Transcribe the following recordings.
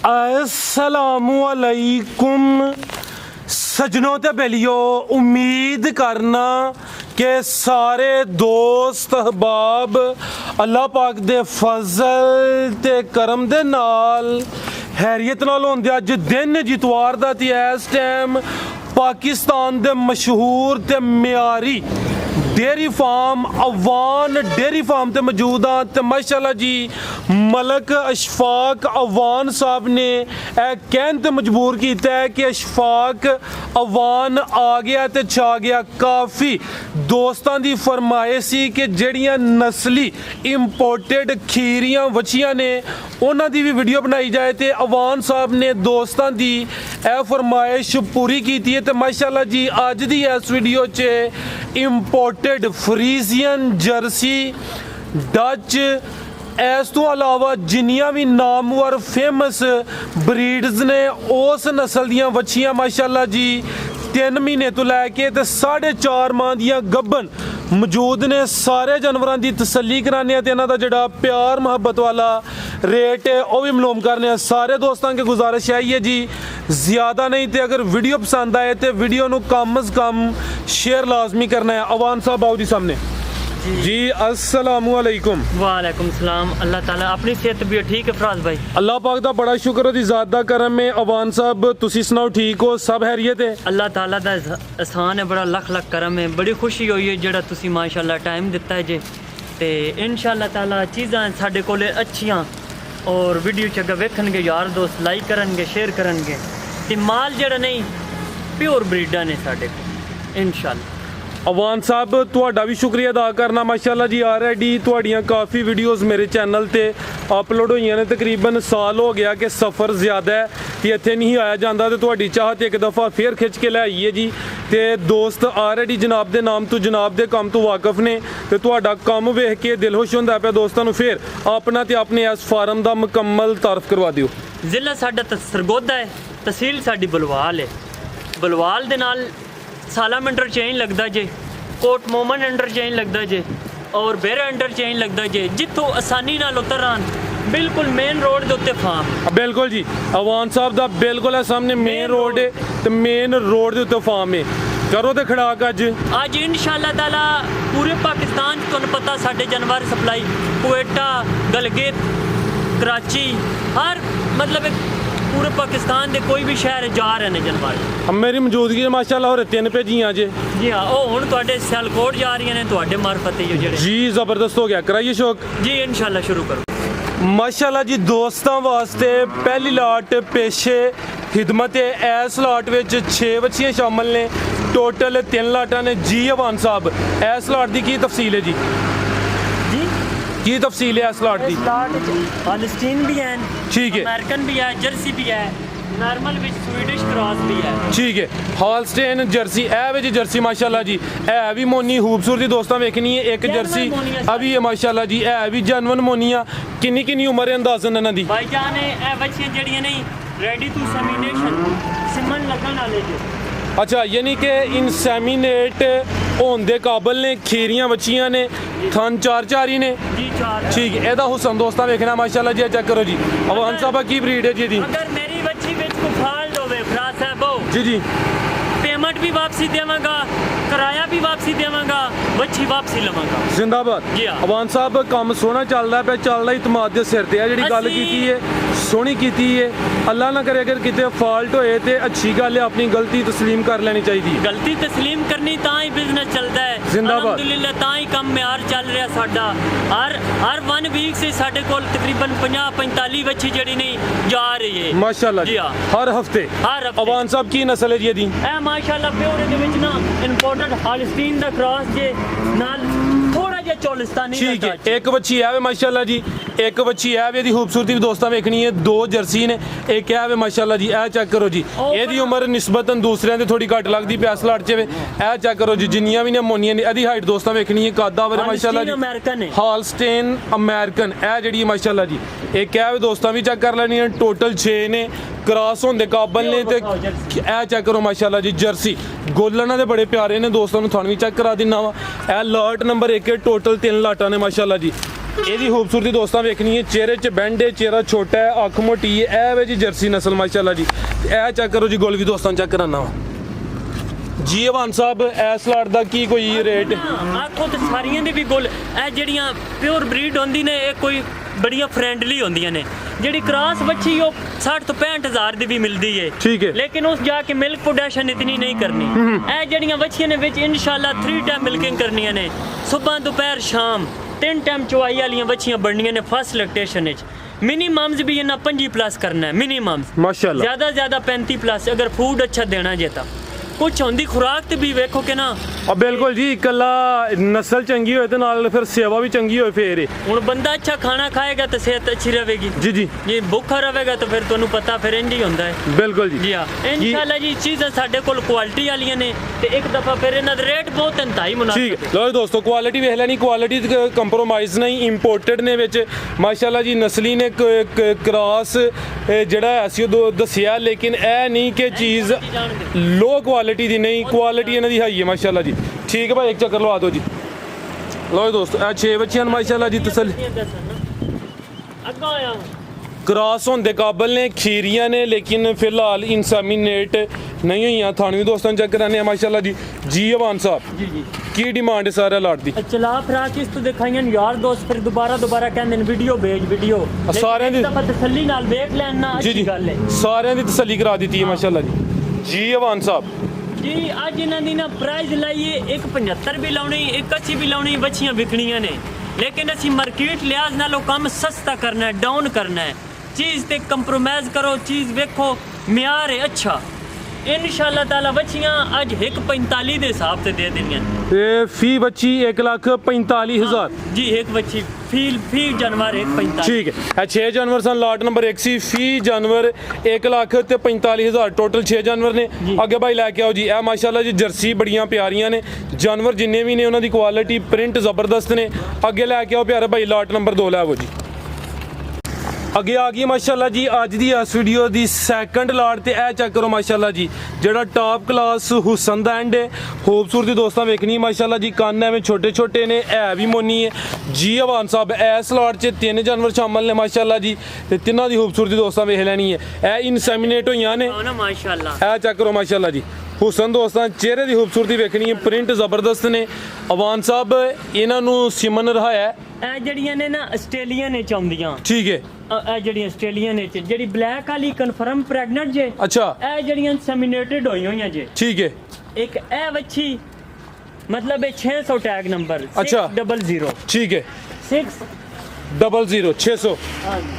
अस्सलामुअलैकुम सजनों ते बेलियो, उम्मीद करना कि सारे दोस्त अहबाब अल्लाह पाक दे फजल ते करम दे नाल हैरियत नाल होंदे। अज दिन जितवार दा ते इस टाइम पाकिस्तान दे मशहूर ते म्यारी dairy farm Awan dairy farm ते मौजूद हाँ। तो माशाल्लाह जी मलक अशफाक अवान साहब ने कहन ते मजबूर किया है कि अशफाक अवान आ गया तो छा गया। काफ़ी दोस्तों की फरमाइश सी कि जड़ियाँ नस्ली इंपोर्टेड खीरियाँ वछियाँ ने उन्हों की भी वीडियो बनाई जाए। तो अवान साहब ने दोस्तों की यह फरमाइश पूरी की है। तो माशाल्लाह जी अज की इस वीडियो च इंपोर्टेड फ्रीजियन जर्सी डच इस तो अलावा जिन्नियां भी नामवर फेमस ब्रीड्स ने उस नस्ल दियां वछियां माशाल्लाह जी 3 महीने तो लैके ते 4.5 माह दियां गब्बन मौजूद ने। सारे जानवरों की तसल्ली कराने ते इन्हां दा जिहड़ा प्यार मुहब्बत वाला रेट है वह भी मालूम करने। सारे दोस्तों की गुजारिश है जी ज़्यादा नहीं तो अगर वीडियो पसंद आए तो वीडियो को कम अज़ कम शेयर लाजमी करना है। अवान साहब आओ जी सामने जी। अस्सलामुअलैकुम। वालेकुम सलाम। अल्लाह ताला अपनी सेहत भी ठीक है फराज भाई। अल्लाह पाक दा बड़ा शुक्र है, ज़ात दा करम है। अवान साहब तुसी सुनाओ ठीक हो, सब हैरियत है? अल्लाह ताला दा एहसान है, बड़ा लख लख करम है। बड़ी खुशी हुई है जेड़ा तुसी माशाल्लाह टाइम दिता है जे ते इंशाल्लाह ताला चीज़ां साडे कोले अच्छियां और वीडियो च अगर वेखणगे यार दोस्त लाइक करनगे शेयर करनगे ते माल जेड़ा नहीं प्योर ब्रीडां ने साडे कोल इंशाल्लाह। अवान साहब तुहाडा भी शुक्रिया अदा करना। माशाल्लाह जी ऑलरेडी तुहाड़ियां काफ़ी वीडियोज़ मेरे चैनल ते अपलोड हुई ने। तकरीबन साल हो गया कि सफ़र ज़्यादा है कि इत्थे नहीं आया जाता तो तुहाडी चाहत एक दफ़ा फिर खिंच के लै आई है जी। ते दोस्त ऑलरेडी जनाब दे नाम तो जनाब दे काम तो वाकफ ने ते तुहाडा काम वेख के दिल खुश होंदा पिया। दोस्तों नूं फिर अपना ते अपने इस फार्म दा मुकम्मल तारफ करवा दिओ। जिला साडा सरगोदा है, तहसील साडी बलवाल है। बलवाल दे नाल सालाम इंटरचेंज लगता जे, कोट मोमन इंटरचेंज लगता जे और बेरा इंटरचेंज लगता जे, जितों आसानी नाल उतर आन बिल्कुल मेन रोड के उत्ते फार्म। बिल्कुल जी अवान साहब दा बिल्कुल है सामने मेन रोड है तो मेन रोड के उत्ते फार्म है। करो तो खड़ाक अज इंशाल्लाह ताला पूरे पाकिस्तान तुहानूं पता साडे जानवर सप्लाई क्वेटा गलगित कराची हर मतलब पूरे पाकिस्तान के कोई भी शहर जा रहे हैं जानवर। मेरी मौजूदगी माशाल्लाह और 3 भेजियां जे जी हाँ वो हुण तुहाडे सियालकोट जा रही ने तुहाडे मार्फत जेड़े जी ज़बरदस्त हो गया। कराइए शौक जी इंशाल्लाह शुरू करो। माशाल्लाह जी दोस्तों वास्ते पहली लाट पेशे खिदमत है। इस लाट में 6 बच्चियां शामिल ने, टोटल 3 लाटा ने जी। अवान साहब इस लाट की तफसील है जी की तफसील है इस लाट की? हॉलस्टीन भी है, ठीक है, अमेरिकन भी है, जर्सी भी है, नॉर्मल विच स्वीडिश क्रॉस भी है, ठीक है। हॉलस्टेन जर्सी ए जी जर्सी माशाल्लाह जी है भी मोनी खूबसूरती दोस्तों वेखनी है। एक जर्सी अभी है माशाल्लाह जी है भी जनवन मोनिया। किन्नी किन्नी उम्र है अंदाजन इन्हां दी? भाईजान ए बच्चियां जड़ियां नहीं रेडी टू सेमिनेशन सिमन लगन वाले जी। अच्छा यानी कि इंसेमिनेट होने के काबिल ने, खीरियां बच्चियां ने, थन 4 ही ने जी 4 ठीक है। एदा हुसन दोस्तां वेखना माशाल्लाह जी। चेक करो जी अवान साहब की ब्रीड है जी दी? अगर मेरी बच्ची विच कोई फाल्ट होवे फराज साहब जी जी पेमेंट भी वापसी देवांगा, किराया भी वापसी देवांगा, बच्ची वापसी लवांगा। जिंदाबाद। अवान साहब काम सोहना चलदा पे, चलदा इतमाद दे सिर ते है। जिहड़ी गल कीती है सोहनी कीती है। अल्लाह ना करे अगर किते फॉल्ट होए तो अच्छी गल है, अपनी गलती तस्लीम कर लेनी चाहिए। गलती तस्लीम करनी तां ही बिजनेस चलता है। जिंदाबाद अल्हम्दुलिल्लाह तां ही कम म्यार चल रहा साडा। हर 1 वीक से साडे कोल तकरीबन 50-45 बच्ची जड़ी नहीं जा रही है माशाल्लाह जी। हर हफ्ते अवान साहब की नस्ल है जी? माशाल्लाह प्योर दे विच ना इंपोर्टेड हॉलस्टीन दा क्रॉस जे नाल थोड़ा जिहा चोलिस्तानी ठीक है। एक बच्ची है माशाल्लाह जी, एक बच्ची है दी खूबसूरती भी दोस्तों वेखनी है। 2 जर्सी ने, एक है माशाल्लाह जी। ए चेक करो जी एदी उम्र निस्बतन दूसरियां ते थोड़ी घट लगदी प्यास लाट च। ए चेक करो जी जिन्नियां भी ने मोनियां ने एदी हाइट दोस्तों वेखनी है। कादा वर माशाल्लाह जी हॉलस्टेन अमेरिकन ए जेडी माशाल्लाह जी। एक है दोस्तों भी चेक कर लेनी है। टोटल 6 ने, क्रॉस होने काबिल ने। ए चेक करो माशाल्लाह जी जर्सी गोलना दे बड़े प्यारे ने दोस्तों। थानू भी चेक करा दिना वा। ए लाट नंबर 1 टोटल 3 लाटा ने माशाल्लाह जी। ਇਹਦੀ ਖੂਬਸੂਰਤੀ ਦੋਸਤਾਂ ਵੇਖਣੀ ਹੈ, ਚਿਹਰੇ 'ਚ ਬੈਂਡ ਹੈ, ਚਿਹਰਾ ਛੋਟਾ ਹੈ, ਅੱਖ ਮੋਟੀ ਹੈ, ਇਹ ਵੇ ਜੀ ਜਰਸੀ ਨਸਲ ਮਾਸ਼ਾਅੱਲਾ ਜੀ। ਤੇ ਇਹ ਚੈੱਕ ਕਰੋ ਜੀ, ਗੋਲ ਵੀ ਦੋਸਤਾਂ ਚੈੱਕ ਕਰਾਨਾ ਵਾ ਜੀ। ਅਵਾਨ ਸਾਹਿਬ ਇਸ ਲਾਟ ਦਾ ਕੀ ਕੋਈ ਰੇਟ? ਆਖੋ ਤੇ ਸਾਰੀਆਂ ਦੇ ਵੀ ਗੁੱਲ ਇਹ ਜਿਹੜੀਆਂ ਪਿਓਰ ਬਰੀਡ ਹੁੰਦੀ ਨੇ ਇਹ ਕੋਈ ਬੜੀਆਂ ਫਰੈਂਡਲੀ ਹੁੰਦੀਆਂ ਨੇ। ਜਿਹੜੀ ਕ੍ਰਾਸ ਬੱਚੀ ਉਹ 60 ਤੋਂ 65 ਹਜ਼ਾਰ ਦੀ ਵੀ ਮਿਲਦੀ ਹੈ, ਠੀਕ ਹੈ, ਲੇਕਿਨ ਉਸ ਜਾ ਕੇ ਮਿਲਕ ਪ੍ਰੋਡਕਸ਼ਨ ਇਤਨੀ ਨਹੀਂ ਕਰਨੀ। ਇਹ ਜਿਹੜੀਆਂ ਬੱਚੀਆਂ ਨੇ ਵਿੱਚ ਇਨਸ਼ਾਅੱਲਾ 3 ਟਾਈਮ ਮਿਲਕਿੰਗ ਕਰਨੀਆਂ ਨੇ, ਸਵੇਰ ਦੁਪਹਿਰ ਸ਼ਾਮ 3 ਟਾਈਮ ਚਵਾਈ ਵਾਲੀਆਂ ਬੱਚੀਆਂ ਬਣਨੀਆਂ ਨੇ ਫਸਟ ਲੈਕਟੇਸ਼ਨ ਵਿੱਚ। मिनिमम्स भी इन्ना 5 प्लस करना है, मिनिमम्स माशाल्लाह ज़्यादा ज़्यादा 35 प्लस अगर फूड अच्छा देना जेता कुछ होंदी खुराक ते भी वेखो के ना। बिल्कुल जी, इकल्ला नस्ल चंगी होए ते नाल फिर सेवा भी चंगी होए फिर हुण बंदा अच्छा खाना खाएगा तो सेहत अच्छी रहेगी। जी जी, ये भूखा रहेगा तो फिर तुहानू पता फिर इंज ही होंदा है। बिल्कुल जी, जी हाँ इंशाल्लाह जी चीज़ां साडे कोल क्वालिटी वालियां ने ते एक दफ़ा फिर इन्हां दे रेट बहुत इंतहाई मुनासिब। ठीक लो दोस्तों, क्वालिटी वेख लैनी, क्वालिटी कंप्रोमाइज़ नहीं, इंपोर्टेड ने विच माशाल्लाह जी नस्ली ने क्रॉस जिहड़ा असीं दस्सिया, लेकिन ए नहीं कि चीज़ लो क्वालिटी दी नहीं, क्वालिटी इन्हां दी हाई है माशाल्लाह जी। ठीक है भाई, एक चक्कर लवा दो जी। लो दोस्तों, 6 बच्चियां माशाल्लाह जी तसल्ली क्रॉस होंदे काबल ने, खीरियां ने, लेकिन फिलहाल इंसेमिनेट नहीं हुई। थानवी दोस्तों चेक कराने माशाल्लाह जी। जी अवान साहब जी जी की डिमांड है सारे लाट दी? चला फिरा किस्त दिखाइयां यार दोस्त, फिर दोबारा कहंदे ने वीडियो भेज वीडियो, सारे दी तसल्ली नाल देख लेना अच्छी गल है। सारे दी तसल्ली करा दी है माशाल्लाह जी। जी अवान साहब जी अज इन्हां दी ना प्राइस लाइए 175 भी लाउणी 180 भी लाउणी बच्चियां विकणियां ने, लेकिन असी मार्केट लिहाज नालों कम सस्ता करना है, डाउन करना है, चीज़ ते कंप्रोमाइज़ करो, चीज़ वेखो म्यार है अच्छा। इंशाअल्लाह ताला बच्चियां अज 145 के हिसाब से दे देनियां। फी बच्ची 1,45,000 जी, एक बच्ची फी जानवर 145। ठीक है, 6 जानवर सन, लाट नंबर 1 सी, फी जानवर 1,45,000 टोटल 6 जानवर ने। अगे भाई लैके आओ जी। ए माशाल्लाह जी जर्सी बड़ियां प्यारियां ने, जानवर जिन्ने भी ने उन्हां दी क्वालिटी प्रिंट ज़बरदस्त ने। अगे लैके आओ प्यारे भाई, लाट नंबर 2 लैवो जी। अगे आ गई माशाल्लाह जी अज दी इस वीडियो दी सैकंड लाट। ते ए चेक करो माशाल्लाह जी, जेड़ा टॉप क्लास हुसन दा एंड है। खूबसूरती दोस्तां वेखनी माशाल्लाह जी, कान एवें छोटे छोटे ने, है भी मोनी है जी। अवान साहब इस लाट च 3 जानवर शामिल ने माशाल्लाह जी, ते तिन्हां दी खूबसूरती दोस्तां वेख लैनी है। ए इनसेमिनेट होईयां ने माशाल्लाह। ए चेक करो माशाल्लाह जी, हुसन दोस्तां चेहरे की खूबसूरती वेखनी है, प्रिंट ज़बरदस्त ने। अवान साहब इन्हां नूं सिमन रहाया ए जड़ियां ने ना आस्ट्रेलिया ने चाउंदियां। ठीक है, ए जड़ी आस्ट्रेलिया ने जड़ी ब्लैक वाली कंफर्म प्रेग्नेंट जे। अच्छा, ए जड़ियां इंसेमिनेटेड होई होईयां जे। ठीक है, एक ए बच्ची मतलब है 600 टैग नंबर। अच्छा 600। ठीक है, 600 600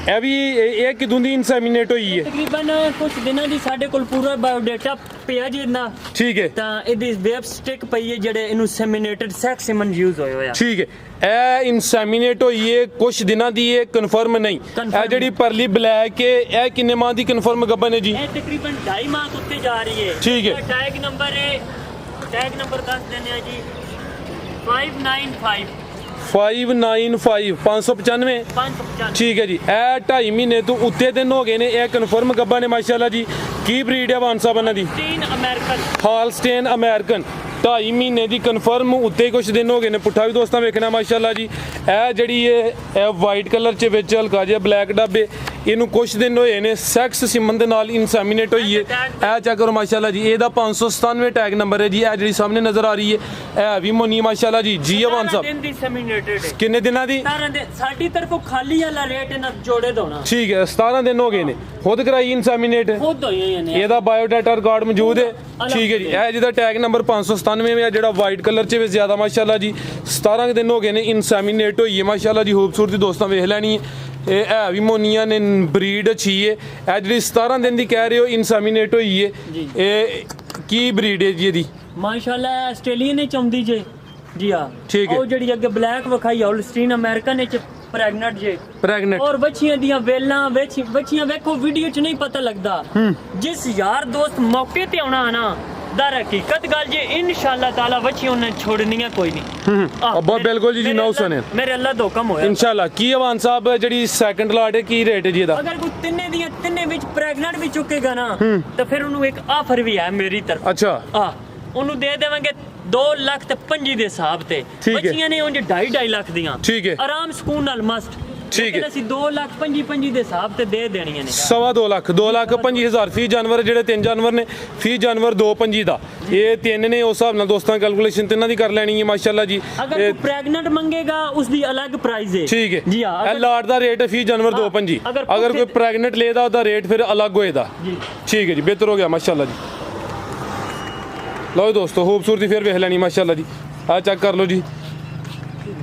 ए भी एक किदों दी इंसेमिनेट होई है? तकरीबन कुछ दिनों दी साडे कोल पूरा बायोडाटा पिया जी ना। ठीक है, ਤਾਂ ਇਹਦੀ ਵੇਬ ਸਟਿਕ ਪਈ ਹੈ ਜਿਹੜੇ ਇਹਨੂੰ ਸੈਮੀਨੇਟਡ ਸੈਕਸ ਸਿਮਨ ਯੂਜ਼ ਹੋਏ ਹੋਇਆ। ठीक है, ए इंसेमिनेट होई है कुछ दिनों दी है, कन्फर्म नहीं। ए जेडी परली ब्लैक है ए किन्ने माह दी कन्फर्म गबन है जी? ਇਹ तकरीबन 2.5 माह उत्ते जा रही है। ठीक है, टैग नंबर 10 देने हैं जी 595 595 595। 595। ठीक है जी, ए 2.5 महीने तो उत्ते दिन हो गए ने। ए कन्फर्म गब्बा ने माशाल्लाह जी। की ब्रीड है वान साहब इन्हां दी? American हॉलस्टेन American. 2.5 महीने की कन्फर्म, उत्ते ही कुछ दिन हो गए ने। पुट्ठा भी दोस्तों वेखना माशाल्लाह जी। ए जड़ी है वाइट कलर च विच हल्का जिहा ब्लैक डब्बे, इनू कुछ दिन होए ने सैक्स सिमन दे नाल इंसेमिनेट होई है। ए चेक करो माशाल्लाह जी, एदा 597 टैग नंबर है जी। ए जड़ी सामने नजर आ रही है ए भी मोनी माशाल्लाह जी। जी अवान साहब किन्ने दिनां दी? साडी तरफों खाली वाला रेट ना जोड़े दोना। ठीक है, 17 दिन हो गए ने। खुद कराई इंसेमिनेट? खुद होई है ने। ਇਹਦਾ ਬਾਇਓਡਾਟਾ ਰਿਕਾਰਡ ਮੌਜੂਦ ਹੈ। ਠੀਕ ਹੈ ਜੀ, ਇਹ ਜਿਹਦਾ ਟੈਗ ਨੰਬਰ 597 ਹੈ, ਜਿਹੜਾ ਵਾਈਟ ਕਲਰ 'ਚ ਵੀ ਜ਼ਿਆਦਾ ਮਾਸ਼ਾਅੱਲਾ ਜੀ। 17 ਦਿਨ ਹੋ ਗਏ ਨੇ ਇਨਸੈਮੀਨੇਟ ਹੋਈ ਹੈ ਮਾਸ਼ਾਅੱਲਾ ਜੀ। ਖੂਬਸੂਰਤੀ ਦੋਸਤਾਂ ਵੇਖ ਲੈਣੀ ਹੈ। ਇਹ ਹੈ ਵੀ ਮੋਨੀਆਂ ਨੇ, ਬਰੀਡ ਅੱਛੀ ਹੈ। ਇਹ ਜਿਹੜੀ 17 ਦਿਨ ਦੀ ਕਹਿ ਰਹੇ ਹੋ ਇਨਸੈਮੀਨੇਟ ਹੋਈ ਹੈ, ਇਹ ਕੀ ਬਰੀਡ ਹੈ ਜੀ ਇਹਦੀ? ਮਾਸ਼ਾਅੱਲਾ ਆਸਟ੍ਰੇਲੀਆ ਨੇ ਚਾਹੁੰਦੀ ਜੇ ਜੀ। ਹਾਂ ਠੀਕ ਹੈ, ਉਹ ਜਿਹੜੀ ਅੱਗੇ ਬਲੈਕ ਵਿਖਾਈ ਹੋਲਸਟੀਨ ਅਮਰੀਕਨ ਨੇ ਪ੍ਰੈਗਨੈਂਟ ਜੇ। ਪ੍ਰੈਗਨੈਂਟ और बच्चियां दियां वेलां बच्चियां वेखो वीडियो च नहीं पता लगदा। जिस यार दोस्त मौके ते आना ना दर हकीकत गल जे इंशाअल्लाह ताला बच्चियां ने छोड़नी है कोई नहीं। अब्बा बिल्कुल जी नौ सुने मेरे अल्लाह दा हुक्म होया इंशाअल्लाह। की अवान साहब जेडी सेकंड लाट है की रेट है जी दा? अगर कोई तिन्ने विच प्रेग्नेंट भी चुकेगा ना तो फिर उन्हें एक ऑफर भी है मेरी तरफ। अच्छा, ओनू दे देवांगे 2 ਲੱਖ ਤੇ 5 ਦੇ ਹਿਸਾਬ ਤੇ ਠੀਕ ਹੈ। ਬੱਚੀਆਂ ਨੇ ਉਂਝ 2.5 ਲੱਖ ਦੀਆਂ ਠੀਕ ਹੈ। ਆਰਾਮ ਸਕੂਨ ਨਾਲ ਮਸਤ ਠੀਕ ਹੈ। ਅਸੀਂ 2 ਲੱਖ 5 ਦੇ ਹਿਸਾਬ ਤੇ ਦੇ ਦੇਣੀਆਂ ਨੇ 2.5 ਲੱਖ 2,25,000 ਫੀ ਜਾਨਵਰ ਜਿਹੜੇ 3 ਜਾਨਵਰ ਨੇ ਫੀ ਜਾਨਵਰ 2.25 ਦਾ ਇਹ 3 ਨੇ ਉਸ ਹਿਸਾਬ ਨਾਲ ਦੋਸਤਾਂ ਕੈਲਕੂਲੇਸ਼ਨ ਤਿੰਨਾਂ ਦੀ ਕਰ ਲੈਣੀ ਹੈ ਮਾਸ਼ਾਅੱਲਾ ਜੀ ਅਗਰ ਕੋਈ ਪ੍ਰੈਗਨੈਂਟ ਮੰਗੇਗਾ ਉਸ ਦੀ ਅਲੱਗ ਪ੍ਰਾਈਸ ਹੈ ਠੀਕ ਹੈ ਜੀ ਹਾਂ ਇਹ ਲਾਟ ਦਾ ਰੇਟ ਫੀ ਜਾਨਵਰ 2.25 ਅਗਰ ਕੋਈ ਪ੍ਰੈਗਨੈਂਟ ਲੇਦਾ ਉਹਦਾ ਰੇਟ ਫਿਰ ਅਲੱਗ ਹੋਏਦਾ ਜੀ ਠੀਕ ਹੈ ਜੀ ਬਿਹਤਰ ਹੋ ਗਿਆ ਮਾਸ਼ਾਅੱਲਾ ਜੀ ਲਓ ਦੋਸਤੋ ਖੂਬਸੂਰਤੀ ਫਿਰ ਵੇਖ ਲੈਣੀ ਮਾਸ਼ਾਅੱਲਾ ਜੀ ਆ ਚੈੱਕ ਕਰ ਲਓ ਜੀ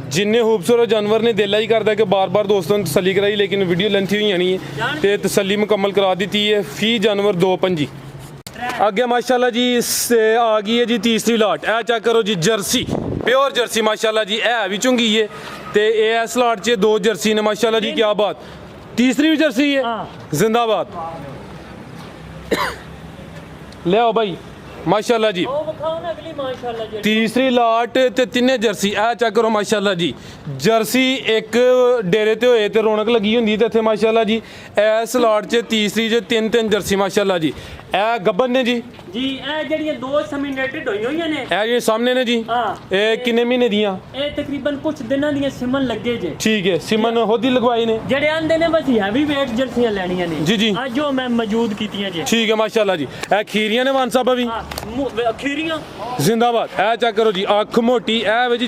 ਜਿੰਨੇ ਖੂਬਸੂਰਤ ਜਾਨਵਰ ਨੇ ਦਿਲ ਹੀ ਕਰਦਾ ਕਿ ਬਾਰ-ਬਾਰ ਦੋਸਤਾਂ ਨੂੰ ਤਸੱਲੀ ਕਰਾਈ ਲੇਕਿਨ ਵੀਡੀਓ ਲੈਂਥੀ ਹੋਈ ਨਹੀਂ ਹੈ ਤੇ ਤਸੱਲੀ ਮੁਕੰਮਲ ਕਰਾ ਦਿੱਤੀ ਹੈ ਫੀ ਜਾਨਵਰ 2.25 ਅੱਗੇ ਮਾਸ਼ਾਅੱਲਾ ਜੀ ਆ ਗਈ ਹੈ ਜੀ ਤੀਸਰੀ ਲਾਟ ਇਹ ਚੈੱਕ ਕਰੋ ਜੀ ਜਰਸੀ ਪਿਓਰ ਜਰਸੀ ਮਾਸ਼ਾਅੱਲਾ ਜੀ ਇਹ ਵੀ ਚੁੰਗੀ ਹੈ ਤੇ ਇਹ ਇਸ ਲਾਟ 'ਚ 2 ਜਰਸੀ ਨੇ ਮਾਸ਼ਾਅੱਲਾ ਜੀ ਕੀ ਬਾਤ तीसरी भी जर्सी है जिंदाबाद ले आओ भाई माशाल्लाह जी तीसरी लाट ते तिन्ने जर्सी ए चेक करो माशाल्लाह जी जर्सी एक डेरे ते होए ते रौनक लगी हुंदी ते इत्थे माशाल्लाह जी इस लाट च तीसरी च 3 जर्सी माशाल्लाह जी ए गब्बन ने जी ए ਜਿਹੜੀਆਂ 2 ਸੈਮੀਨੇਟਡ ਹੋਈਆਂ ਨੇ ਇਹ ਜਿਹੜੇ ਸਾਹਮਣੇ ਨੇ ਜੀ ਇਹ ਕਿੰਨੇ ਮਹੀਨੇ ਦੀਆਂ ਇਹ ਤਕਰੀਬਨ ਕੁਝ ਦਿਨਾਂ ਦੀਆਂ ਸਿਮਨ ਲੱਗੇ ਜੇ ਠੀਕ ਹੈ ਸਿਮਨ ਹੋਦੀ ਲਗਵਾਈ ਨੇ ਜਿਹੜੇ ਆਂਦੇ ਨੇ ਬਸ ਹੈਵੀ weight ਜਰਸੀਆਂ ਲੈਣੀਆਂ ਨੇ ਜੀ ਜੀ ਅੱਜ ਜੋ ਮੈਂ ਮੌਜੂਦ ਕੀਤੀਆਂ ਜੀ ਠੀਕ ਹੈ ਮਾਸ਼ਾਅੱਲਾ ਜੀ ਇਹ ਖੀਰੀਆਂ ਨੇ ਵਾਨ ਸਾਹਿਬ ਵੀ ਖੀਰੀਆਂ ਜ਼ਿੰਦਾਬਾਦ ਇਹ ਚੈੱਕ ਕਰੋ ਜੀ ਅੱਖ ਮੋਟੀ ਇਹ ਵੇ ਜੀ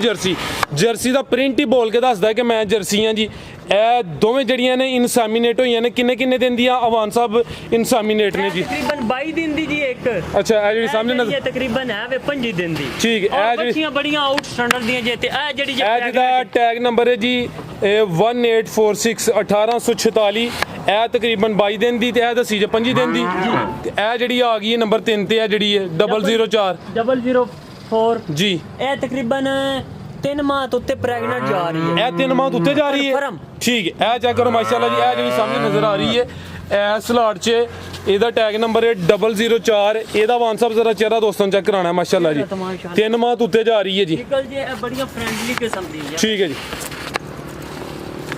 ਜਰਸੀ ਦਾ ਪ੍ਰਿੰਟ ਹੀ ਬੋਲ ਕੇ ਦੱਸਦਾ ਕਿ ਮੈਂ ਜਰਸੀ ਹਾਂ ਜੀ ਇਹ ਦੋਵੇਂ ਜਿਹੜੀਆਂ ਨੇ ਇਨਸਾਮੀਨੇਟ ਹੋਈਆਂ ਨੇ ਕਿੰਨੇ ਦਿਨ ਦੀਆਂ ਅਵਾਨ ਸਾਹਿਬ ਇਨਸਾਮੀਨੇਟ ਨੇ ਜੀ ਤਕਰੀਬਨ 22 ਦਿਨ ਦੀ ਜੀ ਇੱਕ ਅੱਛਾ ਇਹ ਜਿਹੜੀ ਸਾਹਮਣੇ ਨਜ਼ਰ ਇਹ ਤਕਰੀਬਨ ਹੈ ਵੇ 5 ਦਿਨ ਦੀ ਠੀਕ ਹੈ ਇਹ ਬੱਚੀਆਂ ਬੜੀਆਂ ਆਊਟ ਸਟੈਂਡਰਡ ਦੀਆਂ ਜੇ ਤੇ ਇਹ ਜਿਹੜੀ ਜਿਹਦਾ ਟੈਗ ਨੰਬਰ ਹੈ ਜੀ 1846 1846 ਇਹ ਤਕਰੀਬਨ 22 ਦਿਨ ਦੀ ਤੇ ਇਹ ਦੱਸੀ ਜੇ 5 ਦਿਨ ਦੀ ਤੇ ਇਹ ਜਿਹੜੀ ਆ ਗਈ ਹੈ ਨੰਬਰ 3 ਤੇ ਇਹ ਜਿਹੜੀ ਹੈ 004 004 ਜੀ ਇਹ ਤਕਰੀਬਨ 3 ਮਾਹ ਤੋਂ ਉੱਤੇ ਪ੍ਰੈਗਨੈਂਟ ਜਾ ਰਹੀ ਹੈ ਇਹ 3 ਮਾਹ ਤੋਂ ਉੱਤੇ ਜਾ ਰਹੀ ਹੈ ਠੀਕ ਹੈ ਇਹ ਚੈੱਕ ਕਰੋ ਮਾਸ਼ਾਅੱਲਾ ਜੀ ਇਹ ਜਿਹੜੀ ਸਾਹਮਣੇ ਨਜ਼ਰ ਆ ਰਹੀ ਹੈ ਇਸ ਲਾਟ 'ਚ ਇਹਦਾ ਟੈਗ ਨੰਬਰ ਹੈ 004 ਇਹਦਾ ਵਾਨ ਸਾਹਿਬ ਜ਼ਰਾ ਚਿਹਰਾ ਦੋਸਤਾਂ ਨੂੰ ਚੈੱਕ ਕਰਾਉਣਾ ਮਾਸ਼ਾਅੱਲਾ ਜੀ 3 ਮਾਹ ਤੋਂ ਉੱਤੇ ਜਾ ਰਹੀ ਹੈ ਜੀ ਇਹ ਬੜੀਆਂ ਫ੍ਰੈਂਡਲੀ ਕਿਸਮ ਦੀ ਹੈ ਠੀਕ ਹੈ ਜੀ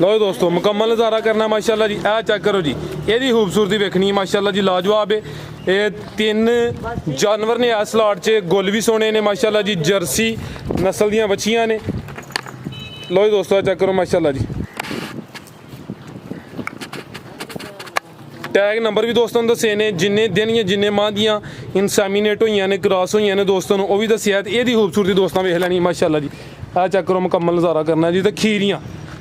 ਲਓ ਦੋਸਤੋ ਮੁਕੰਮਲ ਨਜ਼ਾਰਾ ਕਰਨਾ ਮਾਸ਼ਾਅੱਲਾ ਜੀ ਇਹ ਚੈੱਕ ਕਰੋ ਜੀ ਇਹਦੀ ਖੂਬਸੂਰਤੀ ਵੇਖਣੀ ਹੈ ਮਾਸ਼ਾਅੱਲਾ ਜੀ ਲਾਜਵਾਬ ਹੈ ਇਹ 3 ਜਾਨਵਰ ਨੇ ਇਸ ਲਾਟ 'ਚ ਗੁੱਲ ਵੀ ਸੋਹਣੇ ਨੇ ਮਾਸ਼ਾਅੱਲਾ ਜੀ ਜਰਸੀ ਨਸਲ ਦੀਆਂ ਬੱਚੀਆਂ ਨੇ ਲਓ ਦੋਸਤੋ ਚੈੱਕ ਕਰੋ ਮਾਸ਼ਾਅੱਲਾ ਜੀ ਟੈਗ ਨੰਬਰ ਵੀ ਦੋਸਤਾਂ ਨੂੰ ਦੱਸੇ ਨੇ ਜਿੰਨੇ ਦਿਨ ਜਾਂ ਜਿੰਨੇ ਮਾਹ ਦੀਆਂ ਇਨਸਾਮੀਨੇਟ ਹੋਈਆਂ ਨੇ ਕ੍ਰਾਸ ਹੋਈਆਂ ਨੇ ਦੋਸਤਾਂ ਨੂੰ ਉਹ ਵੀ ਦੱਸਿਆ ਤੇ ਇਹਦੀ ਖੂਬਸੂਰਤੀ ਦੋਸਤਾਂ ਵੇਖ ਲੈਣੀ ਮਾਸ਼ਾਅੱਲਾ ਜੀ ਆ ਚੈੱਕ ਕਰੋ ਮੁਕੰਮਲ ਨਜ਼ਾਰਾ ਕਰਨਾ ਜੀ ਤੇ ਖੀਰੀਆਂ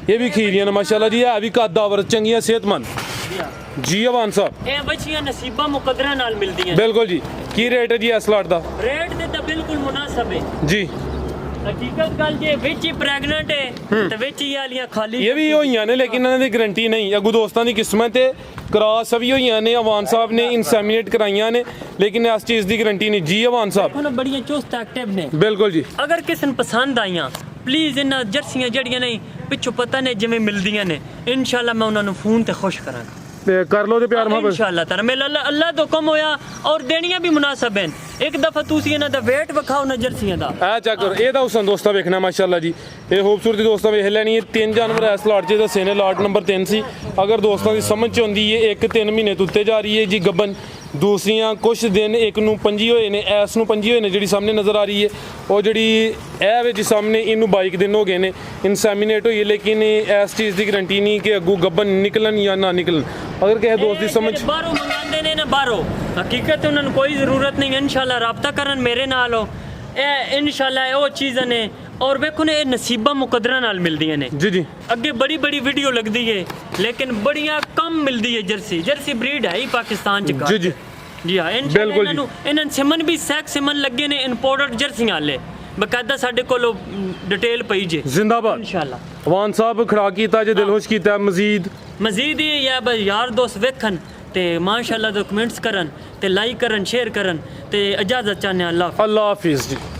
ਇਹ ਵੀ ਖੀਰੀਆਂ ਨੇ ਮਾਸ਼ਾਅੱਲਾ ਜੀ ਇਹ ਵੀ ਕੱਦਾਵਰ ਚੰਗੀਆਂ ਸਿਹਤਮੰਦ ਜੀ ਅਵਾਨ ਸਾਹਿਬ ਇਹ ਬੱਚੀਆਂ ਨਸੀਬਾਂ ਮੁਕੱਦਰਾਂ ਨਾਲ ਮਿਲਦੀਆਂ ਬਿਲਕੁਲ ਜੀ ਕੀ ਰੇਟ ਹੈ ਜੀ ਇਸ ਲਾਟ ਦਾ ਰੇਟ ਤੇ ਤਾਂ ਬਿਲਕੁਲ ਮੁਨਾਸਬ ਹੈ ਜੀ ਹਕੀਕਤ ਗੱਲ ਜੇ ਵਿੱਚ ਹੀ ਪ੍ਰੈਗਨੈਂਟ ਹੈ ਤੇ ਵਿੱਚ ਹੀ ਵਾਲੀਆਂ ਖਾਲੀ ਇਹ ਵੀ ਹੋਈਆਂ ਨੇ ਲੇਕਿਨ ਇਹਨਾਂ ਦੀ ਗਾਰੰਟੀ ਨਹੀਂ ਅਗੂ ਦੋਸਤਾਂ ਦੀ ਕਿਸਮਤ ਤੇ ਕ੍ਰਾਸ ਵੀ ਹੋਈਆਂ ਨੇ ਅਵਾਨ ਸਾਹਿਬ ਨੇ ਇਨਸੈਮੀਨੇਟ ਕਰਾਈਆਂ ਨੇ ਲੇਕਿਨ ਇਸ ਚੀਜ਼ ਦੀ ਗਾਰੰਟੀ ਨਹੀਂ ਜੀ ਅਵਾਨ ਸਾਹਿਬ ਉਹਨਾਂ ਬੜੀਆਂ ਚੁਸਤ ਐਕਟਿਵ ਨੇ ਬਿਲਕੁਲ ਜੀ ਅਗਰ ਕਿਸੇ ਨੂੰ ਪਸੰਦ ਆਈਆਂ ਪਲੀਜ਼ ਇਹਨਾਂ ਜਰਸੀਆਂ ਜਿਹੜੀਆਂ ਨਹੀਂ ਪਿੱਛੋਂ ਪਤਾ ਨੇ ਜਿਵੇਂ ਮਿਲਦੀਆਂ ਨੇ ਇਨਸ਼ਾਅੱਲਾ ਮੈਂ ਉਹਨਾਂ ਨੂੰ ਫੋਨ ਤੇ ਖੁਸ਼ ਕਰਾਂਗਾ ਤੇ ਕਰ ਲੋ ਤੇ ਪਿਆਰ ਮੁਹੱਬਤ इंशाअल्लाह ताला मेरा अल्लाह तो कम होया और देनियां भी मुनासिब हैं एक दफा ਤੁਸੀਂ ਇਹਨਾਂ ਦਾ weight ਵਿਖਾਓ ਨਾ ਜਰਸੀਆਂ ਦਾ ਆ ਚੱਕ ਇਹਦਾ ਹੁਸਨ ਦੋਸਤਾਂ ਵੇਖਣਾ ਮਾਸ਼ਾਅੱਲਾ ਜੀ ਇਹ ਖੂਬਸੂਰਤੀ ਦੋਸਤਾਂ ਵੇਖ ਲੈਣੀ ਹੈ 3 ਜਾਨਵਰ ਇਸ ਲਾਟ 'ਚ ਦੱਸੇ ਨੇ ਲਾਟ ਨੰਬਰ 3 ਸੀ ਅਗਰ ਦੋਸਤਾਂ ਦੀ ਸਮਝ 'ਚ ਆਉਂਦੀ ਹੈ 1-3 ਮਹੀਨੇ ਤੋਂ ਉੱਤੇ ਜਾ ਰਹੀ ਹੈ ਜੀ ਗੱਬਨ ਦੂਸਰੀਆਂ ਕੁਛ ਦਿਨ ਇੱਕ ਨੂੰ 5 ਹੋਏ ਨੇ ਇਸ ਨੂੰ 5 ਹੋਏ ਨੇ ਜਿਹੜੀ ਸਾਹਮਣੇ ਨਜ਼ਰ ਆ ਰਹੀ ਹੈ ਉਹ ਜਿਹੜੀ ਇਹ ਵਿੱਚ ਸਾਹਮਣੇ ਇਹਨੂੰ 22 ਦਿਨ ਹੋ ਗਏ ਨੇ ਇਨਸੈਮੀਨੇਟ ਹੋਈ ਹੈ ਲੇਕਿਨ ਇਸ ਚੀਜ਼ ਦੀ ਗਾਰੰਟੀ ਨਹੀਂ ਕਿ ਅੱਗੂ ਗੱਬਨ ਨਿਕਲਣ ਜਾਂ ਨਾ ਨਿਕਲਣ ਅਗਰ ਕਿਸੇ ਦੋਸਤ ਦੀ ਸਮਝ ਬਾਹਰੋਂ ਮੰਗਾਉਂਦੇ ਨੇ ਨਾ ਬਾਹਰੋਂ ਹਕੀਕਤ ਉਹਨਾਂ ਨੂੰ ਕੋਈ ਜ਼ਰੂਰਤ ਨਹੀਂ ਇਨਸ਼ਾਅੱਲਾ ਰਾਬਤਾ ਕਰਨ ਮੇਰੇ ਨਾਲ ਹੋ ਇਹ ਇਨਸ਼ਾਅੱਲਾ ਉਹ ਚੀਜ਼ਾਂ ਨੇ और वेखो ने नसीबा मुकदरा नाल मिलदी ने जी जी अगे बड़ी बड़ी वीडियो लगती है लेकिन बढ़िया कम मिलती है जर्सी ब्रीड है ही पाकिस्तान च जी जी जी हाँ इन्होंने सिमन भी सैक सिमन लगे ने इंपोर्टेड जर्सियां वाले बकायदा साडे कोलो डिटेल पई जे जिंदाबाद इंशाअल्लाह वान साहब खड़ा कीता जे दिल खुश कीता मजीद ही या यार दोस्त वेखन ते माशाअल्लाह तो कमेंट्स करन ते लाइक करन शेयर करन ते इजाजत चाहने अल्लाह हाफिज जी।